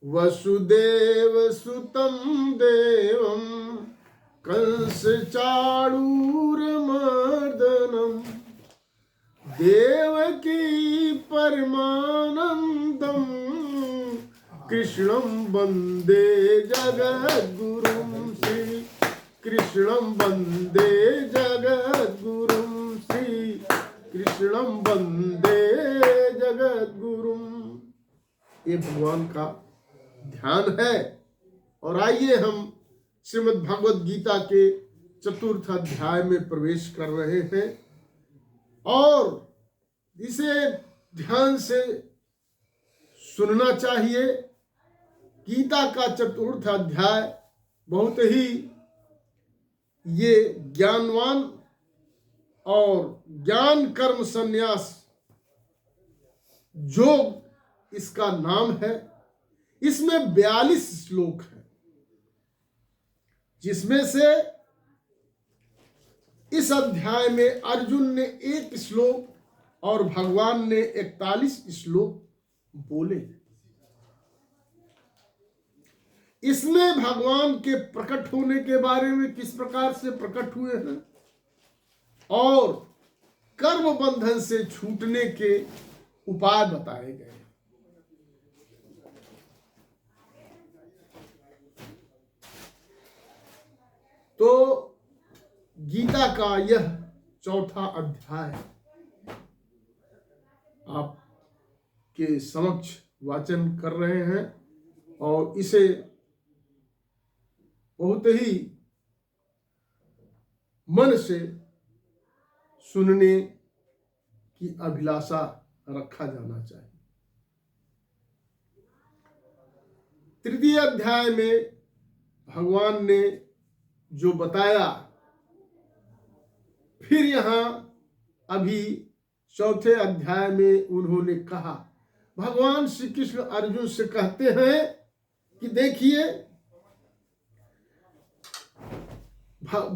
वसुदेव सुतं देवं कंस चाणूरमर्दनम् देवकी परमानन्दं कृष्णं वन्दे जगद्गुरुं श्री कृष्णं वन्दे जगद्गुरुं श्री कृष्णं वन्दे जगद्गुरुं। ये भगवान का ध्यान है। और आइए हम श्रीमद् भागवत गीता के चतुर्थ अध्याय में प्रवेश कर रहे हैं और इसे ध्यान से सुनना चाहिए। गीता का चतुर्थ अध्याय बहुत ही ये ज्ञानवान और ज्ञान कर्म संन्यास योग इसका नाम है। इसमें 42 श्लोक है, जिसमें से इस अध्याय में अर्जुन ने 1 श्लोक और भगवान ने 41 श्लोक बोले। इसमें भगवान के प्रकट होने के बारे में किस प्रकार से प्रकट हुए हैं और कर्म बंधन से छूटने के उपाय बताए गए। तो गीता का यह चौथा अध्याय आपके समक्ष वाचन कर रहे हैं और इसे बहुत ही मन से सुनने की अभिलाषा रखा जाना चाहिए। तृतीय अध्याय में भगवान ने जो बताया, फिर यहां अभी चौथे अध्याय में उन्होंने कहा, भगवान श्री कृष्ण अर्जुन से कहते हैं कि देखिए,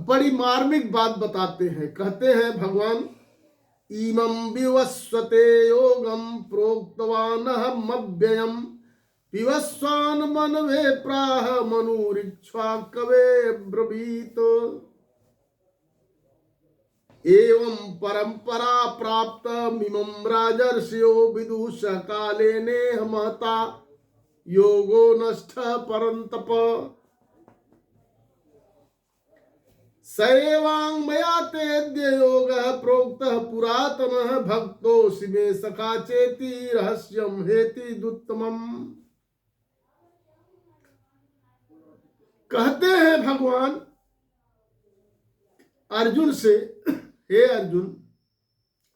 बड़ी मार्मिक बात बताते हैं। कहते हैं भगवान, इमं विवस्वते योगम प्रोक्तवानहम् अव्ययम् विवस्वान् मनवे प्राह मनुरिक्ष्वा कवे ब्रवीत। एवं परंपरा प्राप्त मिमं राजर्षयो विदुष काले नेह महता योगो नष्ट परंतप सैवांग मया तेद्य योगः प्रोक्तः पुरातनः भक्तोऽसि मे सखा चेति रहस्यं हेति दुत्तमम्। कहते हैं भगवान अर्जुन से, हे अर्जुन,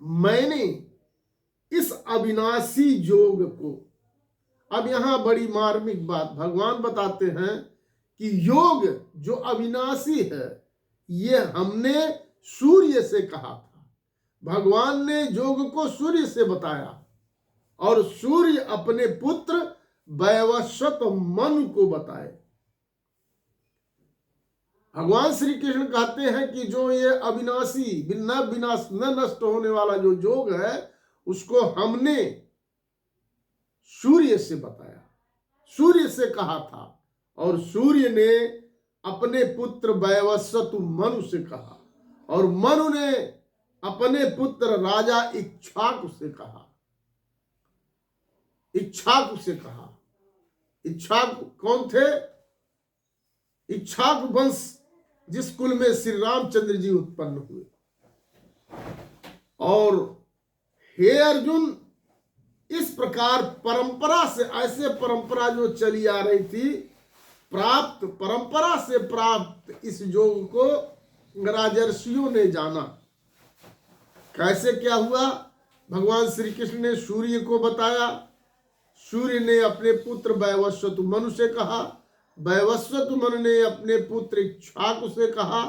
मैंने इस अविनाशी योग को, अब यहां बड़ी मार्मिक बात भगवान बताते हैं कि योग जो अविनाशी है ये हमने सूर्य से कहा था। भगवान ने योग को सूर्य से बताया और सूर्य अपने पुत्र वैवस्वत मनु को बताए। भगवान श्री कृष्ण कहते हैं कि जो ये अविनाशी न नष्ट होने वाला जो योग है उसको हमने सूर्य से बताया, सूर्य से कहा था और सूर्य ने अपने पुत्र वैवस्वत मनु से कहा और मनु ने अपने पुत्र राजा इक्ष्वाकु से कहा। इक्ष्वाकु से कहा, इक्ष्वाकु कौन थे? इक्ष्वाकु वंश जिस कुल में श्री रामचंद्र जी उत्पन्न हुए। और हे अर्जुन, इस प्रकार परंपरा से, ऐसे परंपरा जो चली आ रही थी, परंपरा से प्राप्त इस योग को राजर्षियों ने जाना। कैसे क्या हुआ? भगवान श्री कृष्ण ने सूर्य को बताया, सूर्य ने अपने पुत्र वैवस्वत मनु से कहा, वैवस्वत मनु ने अपने पुत्र इक्ष्वाकु से कहा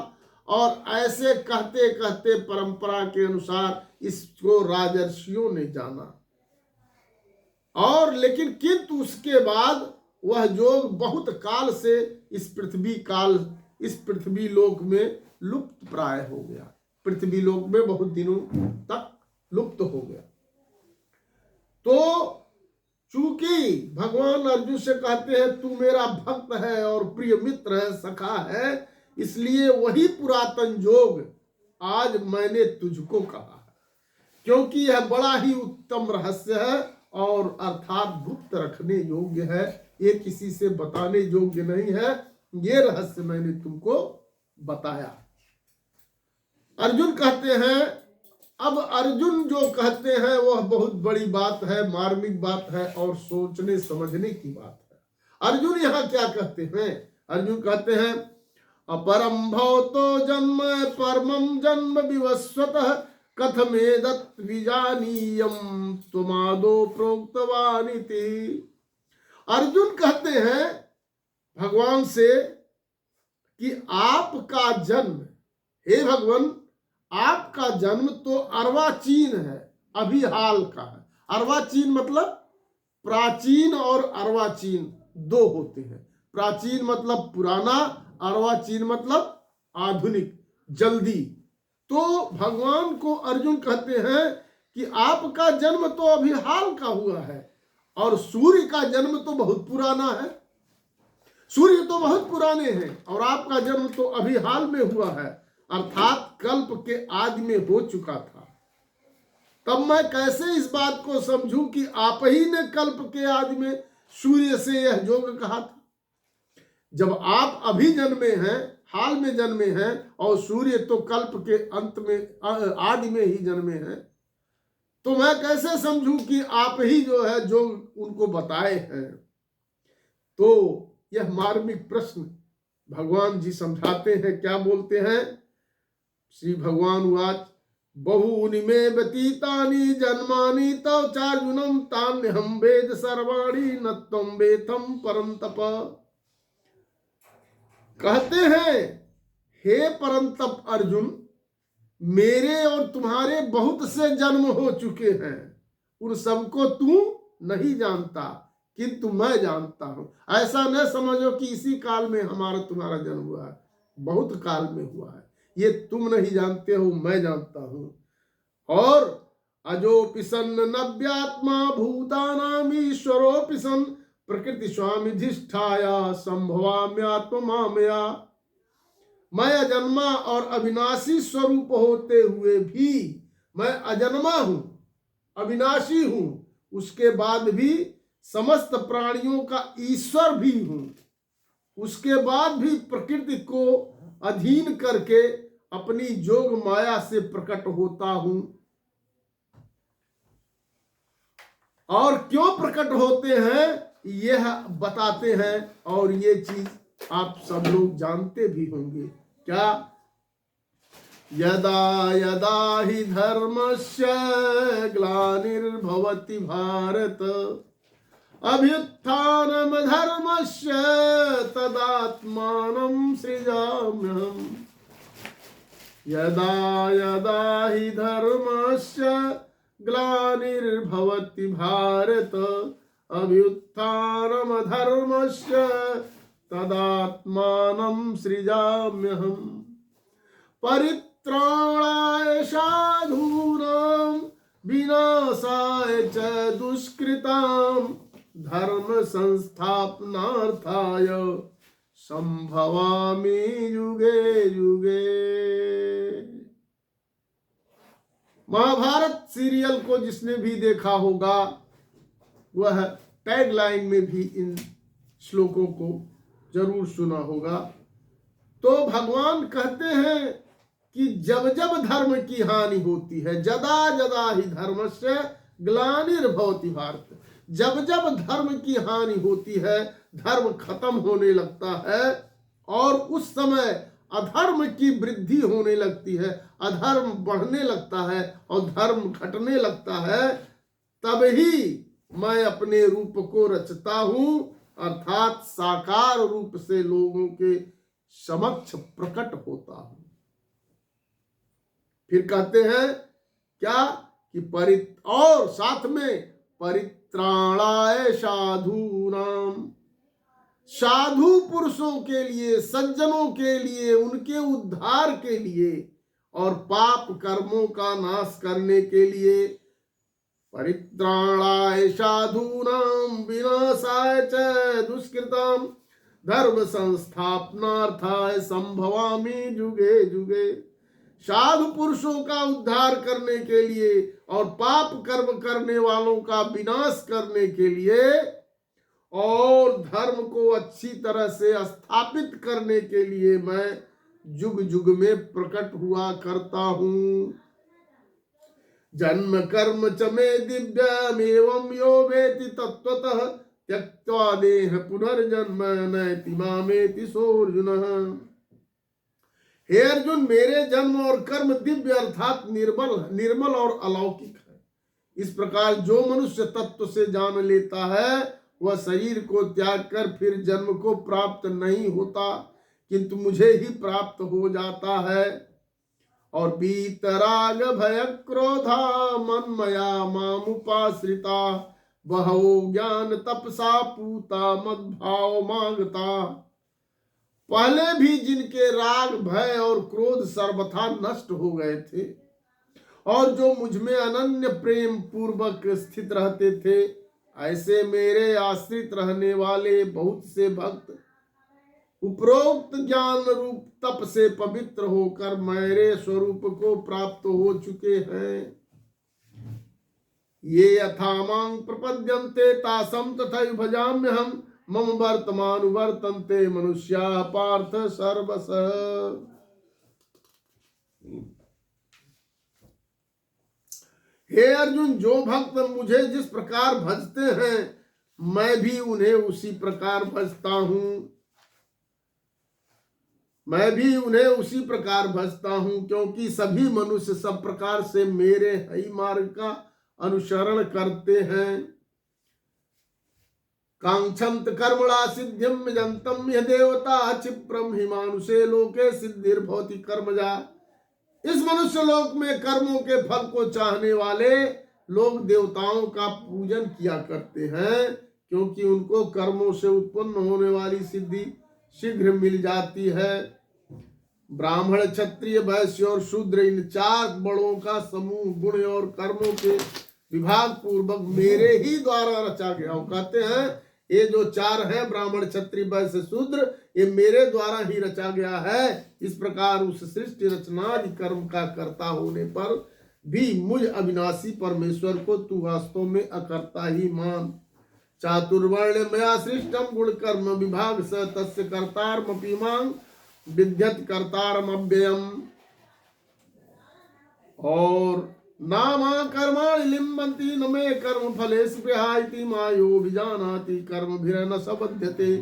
और ऐसे कहते कहते परंपरा के अनुसार इसको राजर्षियों ने जाना। और लेकिन किंतु उसके बाद वह योग बहुत काल से इस पृथ्वी लोक में लुप्त प्राय हो गया, पृथ्वी लोक में बहुत दिनों तक लुप्त हो गया। तो चूंकि भगवान अर्जुन से कहते हैं तू मेरा भक्त है और प्रिय मित्र है, सखा है, इसलिए वही पुरातन योग आज मैंने तुझको कहा है, क्योंकि यह बड़ा ही उत्तम रहस्य है और अर्थात गुप्त रखने योग्य है, ये किसी से बताने योग्य नहीं है। ये रहस्य मैंने तुमको बताया। अर्जुन कहते हैं, अब अर्जुन जो कहते हैं वह बहुत बड़ी बात है, मार्मिक बात है और सोचने समझने की बात है। अर्जुन यहाँ क्या कहते हैं? अर्जुन कहते हैं अपरम भवतो जन्म परमं जन्म विवस्वतः कथमेदत् विजानीयं तुमादो प्रोक्तवानिति। अर्जुन कहते हैं भगवान से कि आपका जन्म, हे भगवान, आपका जन्म तो अर्वाचीन है, अभी हाल का है। अर्वाचीन मतलब प्राचीन और अर्वाचीन दो होते हैं। प्राचीन मतलब पुराना, अर्वाचीन मतलब आधुनिक, जल्दी। तो भगवान को अर्जुन कहते हैं कि आपका जन्म तो अभी हाल का हुआ है और सूर्य का जन्म तो बहुत पुराना है। सूर्य तो बहुत पुराने हैं और आपका जन्म तो अभी हाल में हुआ है, अर्थात कल्प के आदि में हो चुका था। तब मैं कैसे इस बात को समझूं कि आप ही ने कल्प के आदि में सूर्य से यह योग कहा था? जब आप अभी जन्मे हैं, हाल में जन्मे हैं, और सूर्य तो कल्प के अंत में आदि में ही जन्मे हैं, तो मैं कैसे समझूं कि आप ही जो है जो उनको बताए हैं? तो यह मार्मिक प्रश्न भगवान जी समझाते हैं। क्या बोलते हैं? श्री भगवान उवाच बहूनि मे व्यतीतानि जन्मानि तव चार्जुनम तान्यहं वेद सर्वाणि न त्वं वेत्थं परन्तप। कहते हैं हे परंतप अर्जुन, मेरे और तुम्हारे बहुत से जन्म हो चुके हैं, उन सबको तू नहीं जानता, किंतु मैं जानता हूं। ऐसा न समझो कि इसी काल में हमारा तुम्हारा जन्म हुआ है, बहुत काल में हुआ है। ये तुम नहीं जानते हो, मैं जानता हूं। और अजोपि सन्न नव्यात्मा भूतानाम ईश्वरोपि सन प्रकृति स्वामी धिष्ठाया संभवाम्यात्ममामया। मैं अजन्मा और अविनाशी स्वरूप होते हुए भी मैं अजन्मा हूं, अविनाशी हूं, उसके बाद भी समस्त प्राणियों का ईश्वर भी हूं, उसके बाद भी प्रकृति को अधीन करके अपनी जोग माया से प्रकट होता हूं। और क्यों प्रकट होते हैं यह बताते हैं, और ये चीज आप सब लोग जानते भी होंगे। क्या? यदा यदा हि धर्मस्य ग्लानिर्भवति भारत अभ्युत्थानम धर्मस्य तदात्मानं सृजाम्यहम्। यदा यदा हि धर्मस्य ग्लानिर्भवति भारत अभ्युत्थानम धर्मस्य तदात्मानं सृजाम्यहम्। परित्राणाय साधूनां विनाशाय च दुष्कृतां धर्म संस्थापनार्थाय संभवामि युगे युगे। महाभारत सीरियल को जिसने भी देखा होगा वह टैगलाइन में भी इन श्लोकों को जरूर सुना होगा। तो भगवान कहते हैं कि जब जब धर्म की हानि होती है, जदा जदा ही धर्मस्य ग्लानिर्भवति भारत, जब जब धर्म की हानि होती है, धर्म खत्म होने लगता है और उस समय अधर्म की वृद्धि होने लगती है, अधर्म बढ़ने लगता है और धर्म घटने लगता है, तब ही मैं अपने रूप को रचता हूं, अर्थात साकार रूप से लोगों के समक्ष प्रकट होता हूं। फिर कहते हैं क्या कि और साथ में परित्राणाय साधूनाम, साधु पुरुषों के लिए, सज्जनों के लिए, उनके उद्धार के लिए और पाप कर्मों का नाश करने के लिए परित्राणाय साधूनां विनाशाय च दुष्कृतां धर्म संस्थापनार्थाय संभवामि जुगे जुगे। साधु पुरुषों का उद्धार करने के लिए और पाप कर्म करने वालों का विनाश करने के लिए और धर्म को अच्छी तरह से स्थापित करने के लिए मैं जुग जुग में प्रकट हुआ करता हूं। जन्म कर्म च मे दिव्यमेवं यो वेति तत्त्वतः त्यक्त्वा देह पुनर्जन्म नैति मामेति सोऽर्जुनः। हे अर्जुन, मेरे जन्म और कर्म दिव्य अर्थात निर्मल और अलौकिक है। इस प्रकार जो मनुष्य तत्व से जान लेता है वह शरीर को त्याग कर फिर जन्म को प्राप्त नहीं होता, किंतु मुझे ही प्राप्त हो जाता है। और वीतराग भय क्रोधा मन्मया मामुपाश्रिता बहवो ज्ञान तपसा पूता मद्भाव मांगता। पहले भी जिनके राग भय और क्रोध सर्वथा नष्ट हो गए थे और जो मुझ में अनन्य प्रेम पूर्वक स्थित रहते थे, ऐसे मेरे आश्रित रहने वाले बहुत से भक्त उपरोक्त ज्ञान रूप तप से पवित्र होकर मेरे स्वरूप को प्राप्त हो चुके हैं। ये यथा मां प्रपद्यन्ते तासं तथैव भजाम्यहम् मम वर्तमान वर्तन्ते मनुष्या पार्थ सर्वश। हे अर्जुन, जो भक्त मुझे जिस प्रकार भजते हैं मैं भी उन्हें उसी प्रकार भजता हूं। क्योंकि सभी मनुष्य सब प्रकार से मेरे ही मार्ग का अनुसरण करते हैं। कांक्षन्त कर्मणा सिद्धिं यजन्तं य देवता क्षिप्रं हि मानुषे लोके सिद्धिर्भवति कर्मजा। इस मनुष्य लोक में कर्मों के फल को चाहने वाले लोग देवताओं का पूजन किया करते हैं, क्योंकि उनको कर्मों से उत्पन्न होने वाली सिद्धि शीघ्र मिल जाती है। ब्राह्मण, क्षत्रिय, वैश्य और शूद्र, इन चार बड़ों का समूह गुण और कर्मों के विभाग पूर्वक मेरे ही द्वारा रचा गया। वो कहते हैं ये जो चार है ब्राह्मण, क्षत्रिय, वैश्य, शूद्र, ये मेरे द्वारा ही रचा गया है। इस प्रकार उस सृष्टि रचनादि कर्म का कर्ता होने पर भी मुझ अविनाशी परमेश्वर को तू वास्तव में अकर्ता ही मान। चातुर्वर्ण मया सृष्टम गुण कर्म विभाग स तस्य कर्तारमपि मां विद्यत कर्तारम अव्ययम्। और नामा कर्माणि लिम्बन्ति न मे कर्म फले स्पृहा इति मायो विजानाति कर्मभिर्न सबध्यते।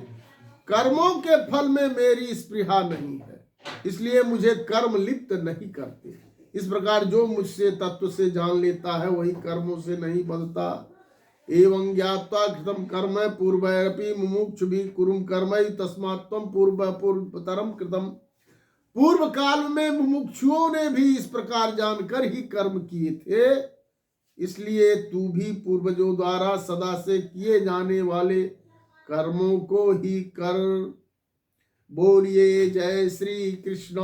कर्मों के फल में मेरी स्पृहा नहीं है, इसलिए मुझे कर्म लिप्त नहीं करते। इस प्रकार जो मुझसे तत्व से जान लेता है वही कर्मों से नहीं बंधता। एवं ज्ञात्वा कृतं कर्म पूर्वैरपि मुमुक्षुभिः कुरुम कर्मैः तस्मात् त्वं पूर्वतरं कृतम्। पूर्व काल में मुमुक्षुओं ने भी इस प्रकार जानकर ही कर्म किए थे, इसलिए तू भी पूर्वजों द्वारा सदा से किए जाने वाले कर्मों को ही कर। बोलिए जय श्री कृष्ण।